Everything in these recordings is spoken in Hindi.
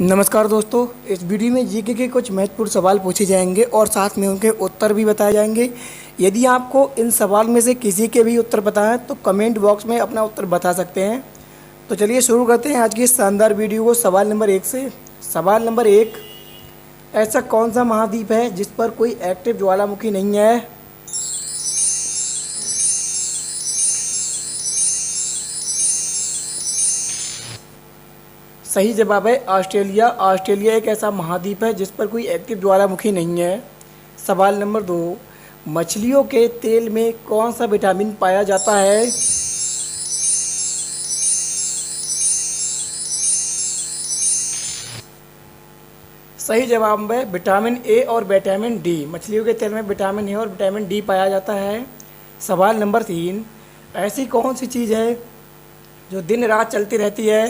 नमस्कार दोस्तों। इस वीडियो में जीके के कुछ महत्वपूर्ण सवाल पूछे जाएंगे और साथ में उनके उत्तर भी बताए जाएंगे। यदि आपको इन सवाल में से किसी के भी उत्तर पता है तो कमेंट बॉक्स में अपना उत्तर बता सकते हैं। तो चलिए शुरू करते हैं आज की इस शानदार वीडियो को सवाल नंबर 1 से। सवाल नंबर 1, ऐसा कौन सा महाद्वीप है जिस पर कोई एक्टिव ज्वालामुखी नहीं है? सही जवाब है ऑस्ट्रेलिया। ऑस्ट्रेलिया एक ऐसा महाद्वीप है जिस पर कोई एक्टिव ज्वालामुखी नहीं है। सवाल नंबर 2, मछलियों के तेल में कौन सा विटामिन पाया जाता है? सही जवाब है विटामिन ए और विटामिन डी। मछलियों के तेल में विटामिन ए और विटामिन डी पाया जाता है। सवाल नंबर 3, ऐसी कौन सी चीज़ है जो दिन रात चलती रहती है?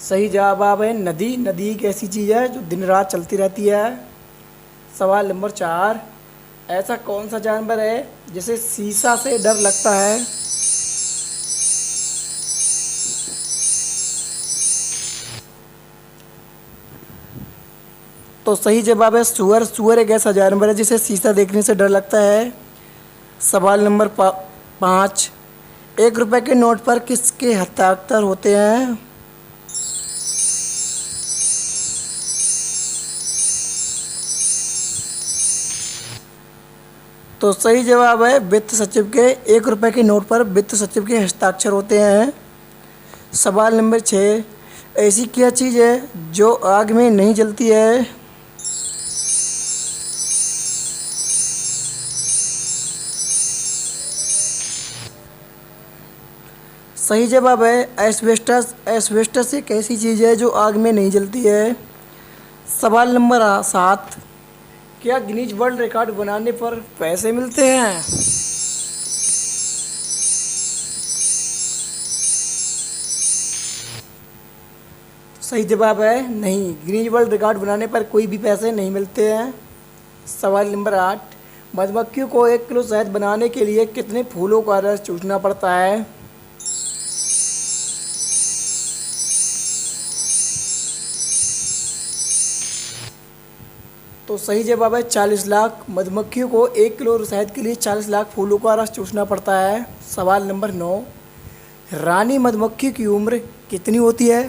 सही जवाब है नदी। नदी एक ऐसी चीज़ है जो दिन रात चलती रहती है। सवाल नंबर 4, ऐसा कौन सा जानवर है जिसे शीशा से डर लगता है? तो सही जवाब है सुअर। सुअर एक ऐसा जानवर है जिसे शीशा देखने से डर लगता है। सवाल नंबर 5, 1 रुपए के नोट पर किसके हस्ताक्षर होते हैं? तो सही जवाब है वित्त सचिव के। 1 रुपए के नोट पर वित्त सचिव के हस्ताक्षर होते हैं। सवाल नंबर 6, ऐसी क्या चीज़ है जो आग में नहीं जलती है? सही जवाब है एस्बेस्टस। एस्बेस्टस एक ऐसी चीज़ है जो आग में नहीं जलती है। सवाल नंबर 7, क्या गिनीज वर्ल्ड रिकॉर्ड बनाने पर पैसे मिलते हैं? सही जवाब है नहीं। गिनीज वर्ल्ड रिकॉर्ड बनाने पर कोई भी पैसे नहीं मिलते हैं। सवाल नंबर 8, मधुमक्खियों को 1 किलो शहद बनाने के लिए कितने फूलों का रस चूसना पड़ता है? तो सही जवाब है 40 लाख। मधुमक्खियों को 1 किलो शहद के लिए 40 लाख फूलों का रस चूसना पड़ता है। सवाल नंबर 9, रानी मधुमक्खी की उम्र कितनी होती है?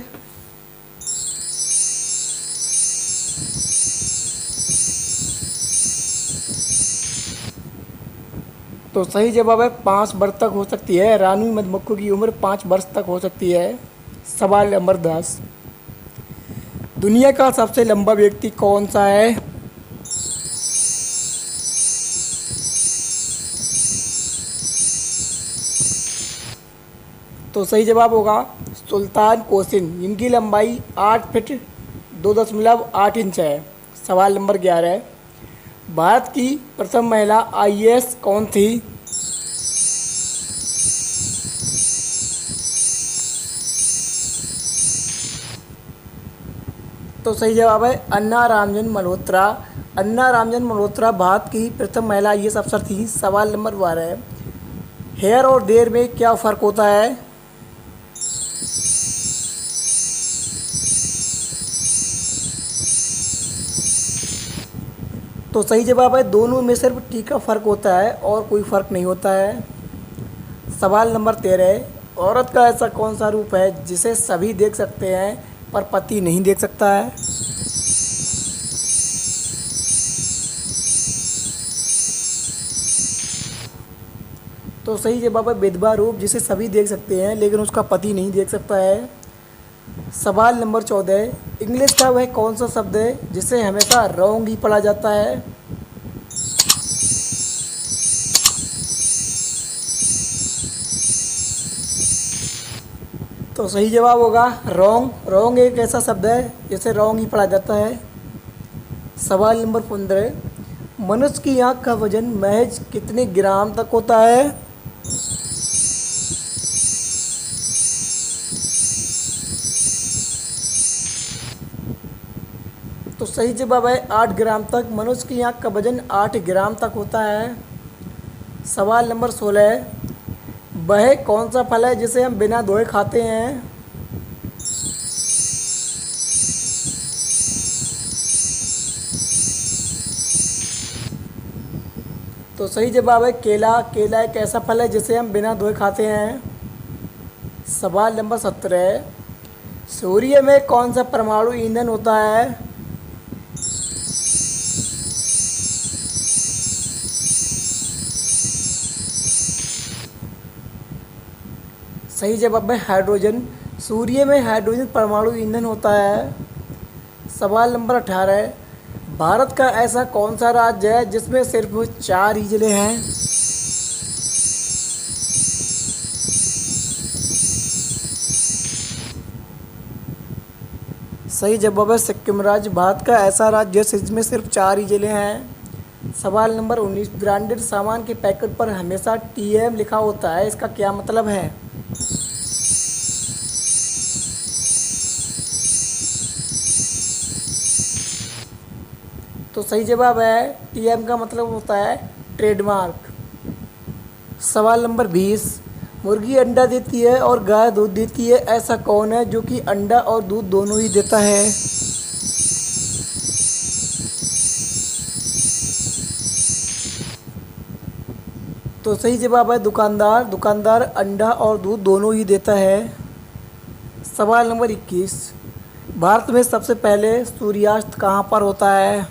तो सही जवाब है 5 वर्ष तक हो सकती है। रानी मधुमक्खी की उम्र 5 वर्ष तक हो सकती है। सवाल नंबर 10, दुनिया का सबसे लंबा व्यक्ति कौन सा है? तो सही जवाब होगा सुल्तान कोसिन, जिनकी लंबाई 8 फीट 2.8 इंच है। सवाल नंबर 11, भारत की प्रथम महिला आईएएस कौन थी? तो सही जवाब है अन्ना रामजन मल्होत्रा। अन्ना रामजन मल्होत्रा भारत की प्रथम महिला आईएएस अफसर थी। सवाल नंबर 12, हेयर और देयर में क्या फ़र्क होता है? तो सही जवाब है दोनों में सिर्फ टी का फ़र्क होता है और कोई फ़र्क नहीं होता है। सवाल नंबर 13, औरत का ऐसा कौन सा रूप है जिसे सभी देख सकते हैं पर पति नहीं देख सकता है? तो सही जवाब है विधवा रूप, जिसे सभी देख सकते हैं लेकिन उसका पति नहीं देख सकता है। सवाल नंबर 14, इंग्लिश का वह कौन सा शब्द है जिसे हमेशा रॉन्ग ही पढ़ा जाता है? तो सही जवाब होगा रॉन्ग। रॉन्ग एक ऐसा शब्द है जिसे रॉन्ग ही पढ़ा जाता है। सवाल नंबर 15, मनुष्य की आँख का वजन महज कितने ग्राम तक होता है? तो सही जवाब है 8 ग्राम तक। मनुष्य की आँख का वजन 8 ग्राम तक होता है। सवाल नंबर 16, वह कौन सा फल है जिसे हम बिना धोए खाते हैं? तो सही जवाब है केला। केला एक ऐसा फल है जिसे हम बिना धोए खाते हैं। सवाल नंबर 17, सूर्य में कौन सा परमाणु ईंधन होता है? सही जवाब है हाइड्रोजन। सूर्य में हाइड्रोजन परमाणु ईंधन होता है। सवाल नंबर 18, भारत का ऐसा कौन सा राज्य है जिसमें सिर्फ 4 ही जिले हैं? सही जवाब है सिक्किम राज्य। भारत का ऐसा राज्य है जिसमें सिर्फ 4 ही जिले हैं। सवाल नंबर 19, ब्रांडेड सामान के पैकेट पर हमेशा टीएम लिखा होता है, इसका क्या मतलब है? तो सही जवाब है टीएम का मतलब होता है ट्रेडमार्क। सवाल नंबर 20, मुर्गी अंडा देती है और गाय दूध देती है, ऐसा कौन है जो कि अंडा और दूध दोनों ही देता है? तो सही जवाब है दुकानदार। दुकानदार अंडा और दूध दोनों ही देता है। सवाल नंबर 21, भारत में सबसे पहले सूर्यास्त कहाँ पर होता है?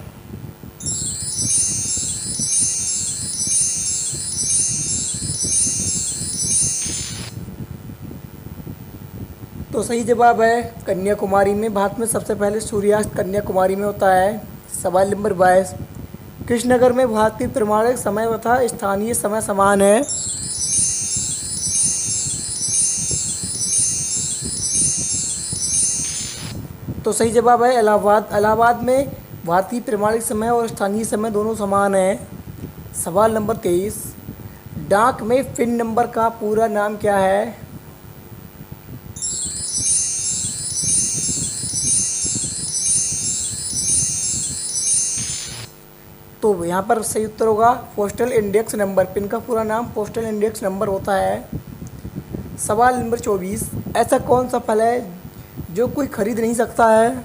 तो सही जवाब है कन्याकुमारी में। भारत में सबसे पहले सूर्यास्त कन्याकुमारी में होता है। सवाल नंबर 22, किस नगर में भारतीय प्रमाणिक समय तथा स्थानीय समय समान है? तो सही जवाब है इलाहाबाद। इलाहाबाद में भारतीय प्रमाणिक समय और स्थानीय समय दोनों समान हैं। सवाल नंबर 23, डाक में पिन नंबर का पूरा नाम क्या है? तो यहाँ पर सही उत्तर होगा पोस्टल इंडेक्स नंबर। पिन का पूरा नाम पोस्टल इंडेक्स नंबर होता है। सवाल नंबर 24, ऐसा कौन सा फल है जो कोई खरीद नहीं सकता है?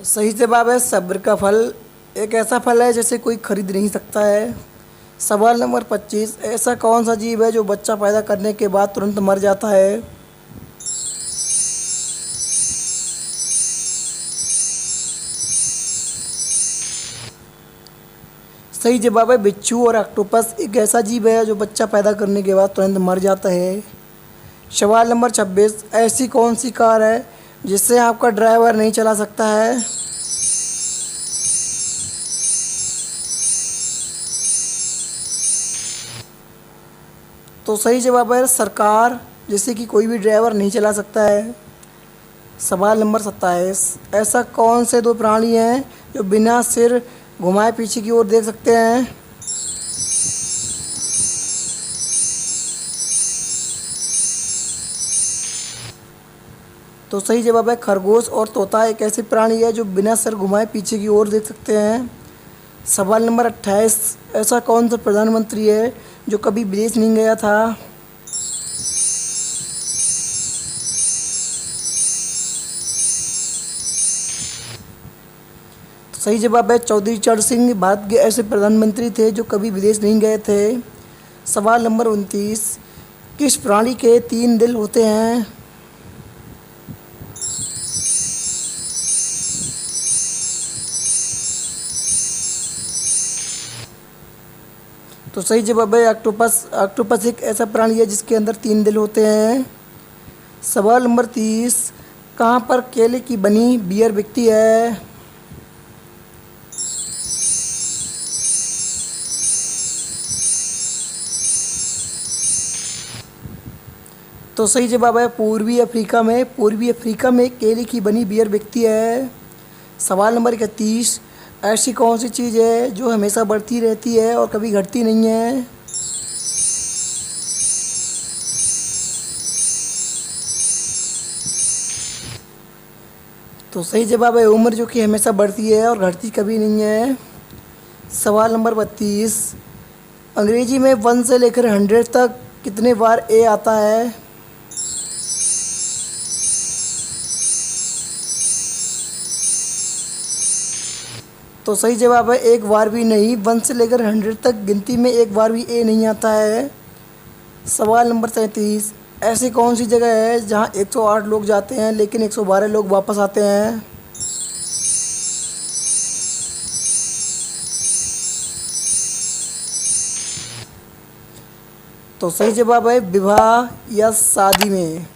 सही जवाब है सब्र का फल। एक ऐसा फल है जिसे कोई खरीद नहीं सकता है। सवाल नंबर 25, ऐसा कौन सा जीव है जो बच्चा पैदा करने के बाद तुरंत मर जाता है? सही जवाब है बिच्छू और ऑक्टोपस एक ऐसा जीव है जो बच्चा पैदा करने के बाद तुरंत मर जाता है। सवाल नंबर 26, ऐसी कौन सी कार है जिससे आपका ड्राइवर नहीं चला सकता है? तो सही जवाब है सरकार, जिससे कि कोई भी ड्राइवर नहीं चला सकता है। सवाल नंबर 27, ऐसा कौन से 2 प्राणी हैं जो बिना सिर घुमाए पीछे की ओर देख सकते हैं? तो सही जवाब है खरगोश और तोता एक ऐसे प्राणी है जो बिना सर घुमाए पीछे की ओर देख सकते हैं। सवाल नंबर 28, ऐसा कौन सा प्रधानमंत्री है जो कभी विदेश नहीं गया था? तो सही जवाब है चौधरी चरण सिंह। भारत के ऐसे प्रधानमंत्री थे जो कभी विदेश नहीं गए थे। सवाल नंबर 29, किस प्राणी के 3 दिल होते हैं? तो सही जवाब है ऑक्टोपस। ऑक्टोपस एक ऐसा प्राणी है जिसके अंदर 3 दिल होते हैं। सवाल नंबर 30, कहाँ पर केले की बनी बियर बिकती है? तो सही जवाब है पूर्वी अफ्रीका में। पूर्वी अफ्रीका में केले की बनी बियर बिकती है। सवाल नंबर 31, ऐसी कौन सी चीज़ है जो हमेशा बढ़ती रहती है और कभी घटती नहीं है? तो सही जवाब है उम्र, जो कि हमेशा बढ़ती है और घटती कभी नहीं है। सवाल नंबर 32, अंग्रेजी में 1 से लेकर 100 तक कितने बार ए आता है? तो सही जवाब है एक बार भी नहीं। 1 से लेकर 100 तक गिनती में एक बार भी ए नहीं आता है। सवाल नंबर 37, ऐसी कौन सी जगह है जहां 108 लोग जाते हैं लेकिन 112 लोग वापस आते हैं? तो सही जवाब है विवाह या शादी में।